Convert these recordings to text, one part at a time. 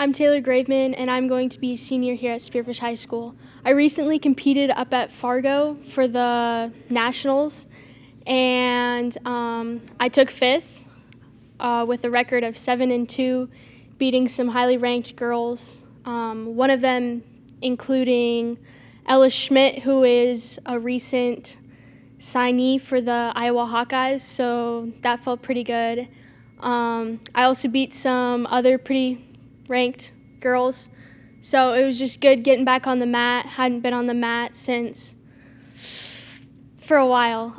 I'm Taylor Graveman, and I'm going to be a senior here at Spearfish High School. I recently competed up at Fargo for the Nationals, and I took fifth with a record of 7-2, beating some highly ranked girls. One of them including Ella Schmidt, who is a recent signee for the Iowa Hawkeyes, so that felt pretty good. I also beat some other pretty ranked girls, so it was just good getting back on the mat. Hadn't been on the mat since for a while.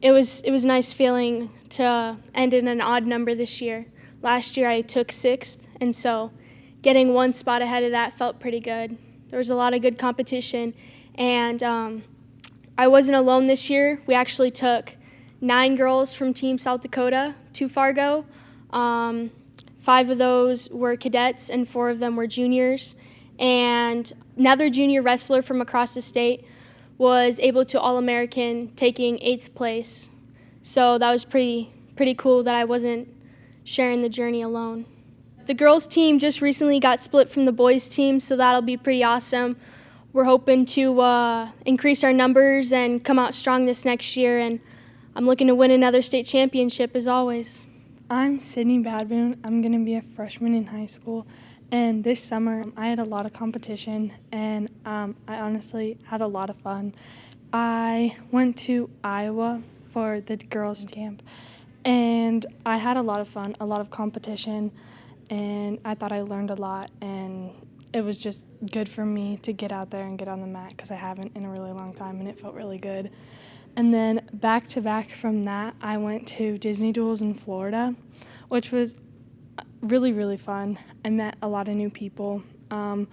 It was a nice feeling to end in an odd number this year. Last year I took sixth, and so getting one spot ahead of that felt pretty good. There was a lot of good competition, and I wasn't alone this year. We actually took 9 girls from Team South Dakota to Fargo. 5 of those were cadets and 4 of them were juniors. And another junior wrestler from across the state was able to All-American, taking 8th place. So that was pretty cool that I wasn't sharing the journey alone. The girls team just recently got split from the boys team, so that'll be pretty awesome. We're hoping to increase our numbers and come out strong this next year, and I'm looking to win another state championship as always. I'm Sydney Badwoon. I'm going to be a freshman in high school, and this summer I had a lot of competition, and I honestly had a lot of fun. I went to Iowa for the girls' camp, and I had a lot of fun, a lot of competition, and I thought I learned a lot, and it was just good for me to get out there and get on the mat because I haven't in a really long time, and it felt really good. And then back to back from that, I went to Disney Duels in Florida, which was really, really fun. I met a lot of new people. I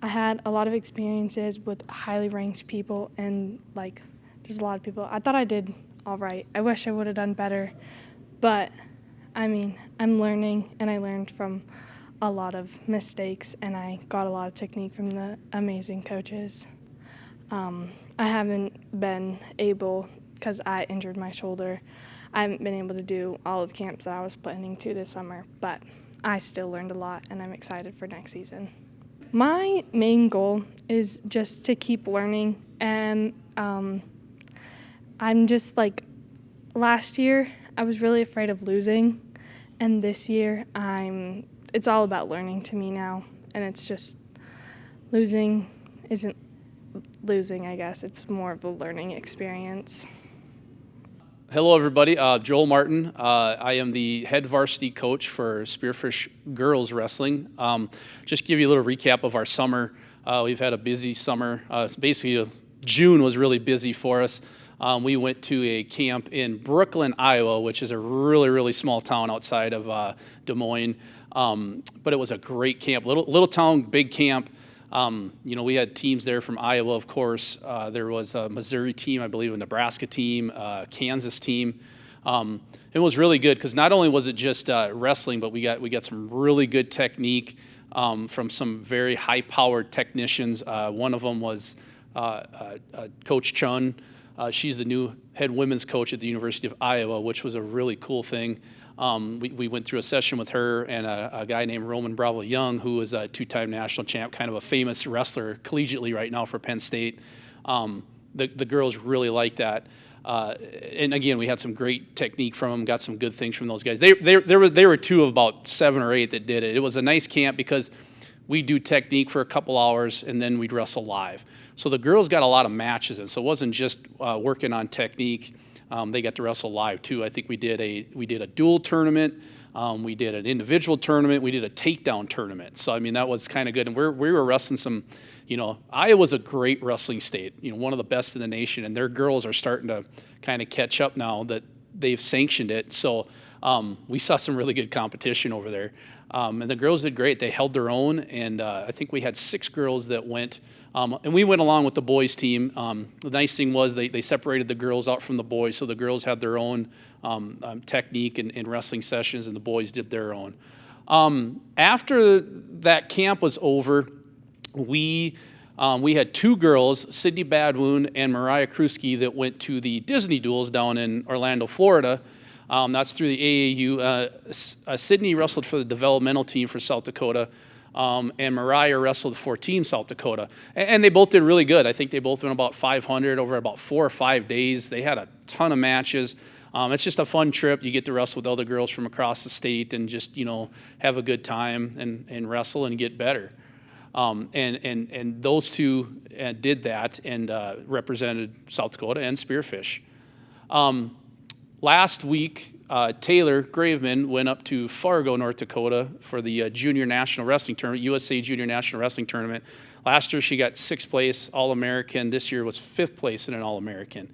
had a lot of experiences with highly ranked people and just a lot of people. I thought I did all right. I wish I would have done better, but I'm learning, and I learned from a lot of mistakes, and I got a lot of technique from the amazing coaches. I haven't been able, because I injured my shoulder, I haven't been able to do all of the camps that I was planning to this summer, but I still learned a lot, and I'm excited for next season. My main goal is just to keep learning, and I'm just last year I was really afraid of losing, and this year it's all about learning to me now, and it's just losing isn't losing, I guess. It's more of a learning experience. Hello, everybody. Joel Martin. I am the head varsity coach for Spearfish Girls Wrestling. Just give you a little recap of our summer. We've had a busy summer. Basically, June was really busy for us. We went to a camp in Brooklyn, Iowa, which is a really, really small town outside of Des Moines. But it was a great camp. Little town, big camp. We had teams there from Iowa, of course. There was a Missouri team, I believe, a Nebraska team, Kansas team. It was really good because not only was it just wrestling, but we got some really good technique from some very high-powered technicians. One of them was Coach Chun. She's the new head women's coach at the University of Iowa, which was a really cool thing. We went through a session with her and a guy named Roman Bravo Young, who is a 2-time national champ, kind of a famous wrestler collegiately right now for Penn State. The girls really liked that. And again, we had some great technique from them, got some good things from those guys. They were 2 of about 7 or 8 that did it. It was a nice camp because we do technique for a couple hours and then we'd wrestle live. So the girls got a lot of matches in, so it wasn't just working on technique. They got to wrestle live too. I think we did a dual tournament. We did an individual tournament. We did a takedown tournament. So that was kind of good. And we were wrestling some. Iowa's a great wrestling state. One of the best in the nation. And their girls are starting to kind of catch up now that they've sanctioned it. So we saw some really good competition over there. And the girls did great. They held their own. And I think we had 6 girls that went. And we went along with the boys team. The nice thing was they separated the girls out from the boys, so the girls had their own technique and wrestling sessions, and the boys did their own. After that camp was over, we had 2 girls, Sydney Badwoon and Mariah Crewski, that went to the Disney Duels down in Orlando, Florida. That's through the AAU. Sydney wrestled for the developmental team for South Dakota. and Mariah wrestled for Team South Dakota. And they both did really good. I think they both went about 500 over about 4 or 5 days. They had a ton of matches. It's just a fun trip. You get to wrestle with other girls from across the state and just, have a good time and wrestle and get better. And those two did that and represented South Dakota and Spearfish. Last week, Taylor Graveman went up to Fargo, North Dakota for the Junior National Wrestling Tournament, USA Junior National Wrestling Tournament. Last year, she got 6th place All-American. This year was 5th place in an All-American.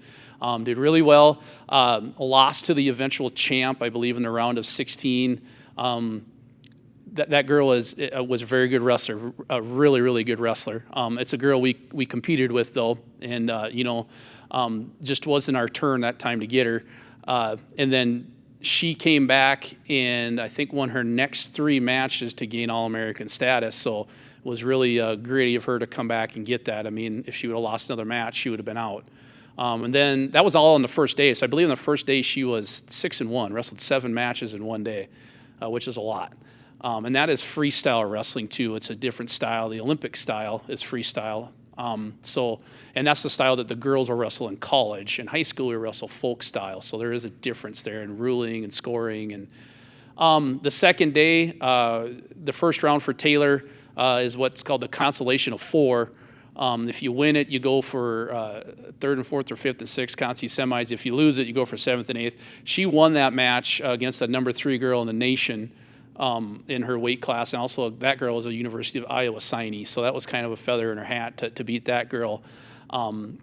Did really well. Lost to the eventual champ, I believe, in the round of 16. That girl was a very good wrestler, a really, really good wrestler. It's a girl we competed with, though, and, just wasn't our turn that time to get her. And then she came back and I think won her next 3 matches to gain All-American status. So it was really gritty of her to come back and get that. I mean, if she would have lost another match, she would have been out. And then that was all on the first day. So I believe on the first day she was 6-1, wrestled 7 matches in one day, which is a lot. And that is freestyle wrestling too. It's a different style. The Olympic style is freestyle. And that's the style that the girls will wrestle in college. In high school, we wrestle folk style. So there is a difference there in ruling and scoring. And the second day, the first round for Taylor is what's called the Consolation of Four. If you win it, you go for 3rd and 4th or 5th and 6th consi semis. If you lose it, you go for 7th and 8th. She won that match against the number 3 girl in the nation in her weight class. And also that girl was a University of Iowa signee. So that was kind of a feather in her hat to beat that girl. And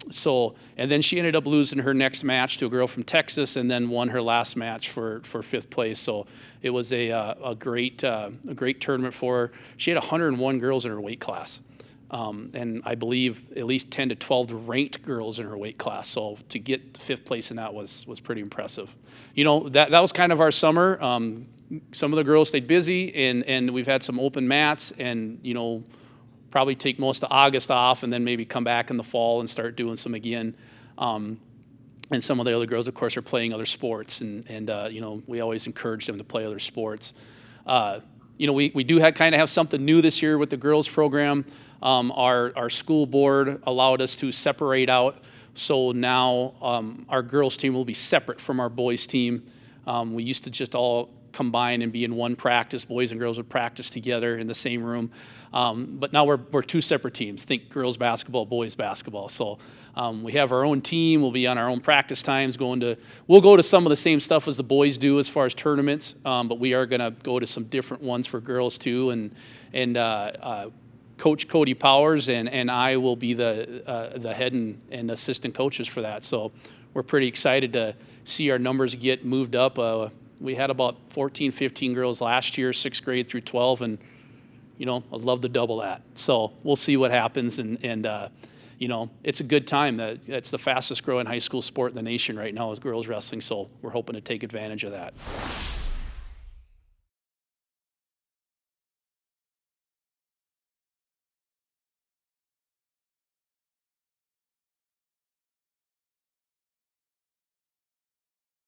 then she ended up losing her next match to a girl from Texas and then won her last match for 5th place. So it was a great tournament for her. She had 101 girls in her weight class. And I believe at least 10 to 12 ranked girls in her weight class. So to get 5th place in that was pretty impressive. That was kind of our summer. Some of the girls stayed busy and we've had some open mats and, probably take most of August off and then maybe come back in the fall and start doing some again. And some of the other girls, of course, are playing other sports and we always encourage them to play other sports. We do kind of have something new this year with the girls program. Our school board allowed us to separate out. So now our girls team will be separate from our boys team. We used to just all combine and be in one practice. Boys and girls would practice together in the same room. But now we're 2 separate teams. Think girls basketball, boys basketball. So we have our own team. We'll be on our own practice times. We'll go to some of the same stuff as the boys do as far as tournaments. But we are going to go to some different ones for girls too. And Coach Cody Powers and I will be the head and assistant coaches for that. So we're pretty excited to see our numbers get moved up. We had about 14, 15 girls last year, 6th grade through 12, and I'd love to double that. So we'll see what happens, and it's a good time. It's the fastest growing high school sport in the nation right now is girls wrestling, so we're hoping to take advantage of that.